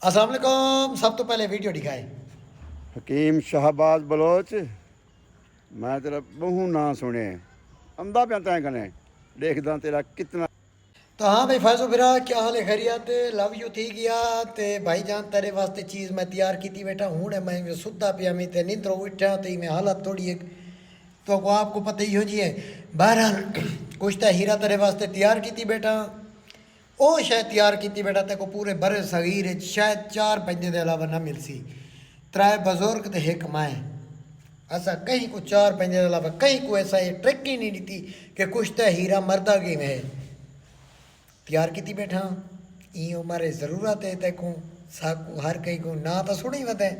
अस्सलाम वालेकुम। सब तो पहले वीडियो दिखाए। हकीम शाहबाज बलोच। मैं तेरा बहु ना सुने अंदा पे तैं कने देखदा तेरा कितना। तो हाँ भाई फैजो बिरा क्या हाल है, खैरियत? लव यू थी गया ते भाई जान तेरे वास्ते चीज़ मैं तैयार की बैठा हूँ। मैं सुता पिया मैं ते नींदरों उठा तो मैं हालत थोड़ी एक तो को आपको पता ही हो जी है। बहरहाल कुछ तो हीरा तेरे वास्ते तैयार की बैठा। ओ शायद तैयार की बैठा ते को पूरे बरे सगीर शायद 4 बंदे के अलावा ना मिलसी। त्रै बुजुर्ग ते एक माए। असा कहीं को 4 बंदे के अलावा कहीं को ऐसा ये ट्रिक ही नहीं दी कि कुछ तो हीरा मरदा की है तैयार की बैठा। इं मारे ज़रूरत है तेको साकू हर कहीं को ना तो सुनी वत है।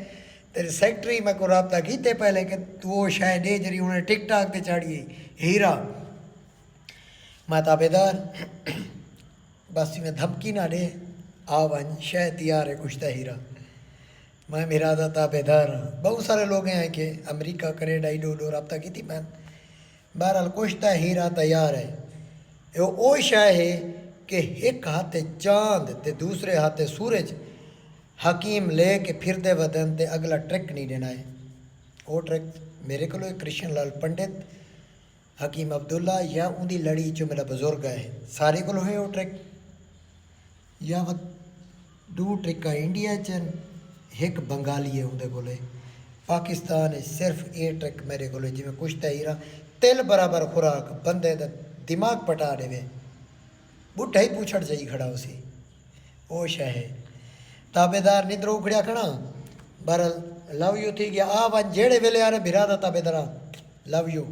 तेरे सेक्रेटरी में को रबता कीते पहले कि तू वो शायद दे जरी उन्हें टिकटॉक पे चाड़िए हीरा। मैं ताबेदार बस में धमकी ना दे आ वन शायद तैयार है कुछ तो हीरा। मैं मेरा दा ताबेदार हाँ। बहुत सारे लोग हैं कि अमेरिका कनेडा इडो उडो रबता की थी मैं। बहरहाल कुछ तो हीरा तैयार है। वो शाय है कि एक हाथे चांद ते दूसरे हाथे सूरज हकीम ले के फिरदे वदन ते अगला ट्रिक नहीं देना है। वो ट्रिक मेरे को कृष्ण लाल पंडित हकीम अब्दुल्ला या उनकी लड़ी जो मेरा बुजुर्ग है सारे को है वो ट्रिक या वह दो ट्रिका इंडिया च एक बंगाली है उनके कोले पाकिस्तान है सिर्फ ये ट्रिक मेरे को जिमें कुछ तो हीरा तिल बराबर खुराक बंदे का दिमाग पटा देवे बुढ़ा ही पूछड़ जाई खड़ा उसी ओ शह है। ताबेदार निद्रो उखड़िया खड़ा बहरहाल लव यू थी गया आ वन जेड़े वेले आ रहे बिरा दा ताबेदारा लव यू।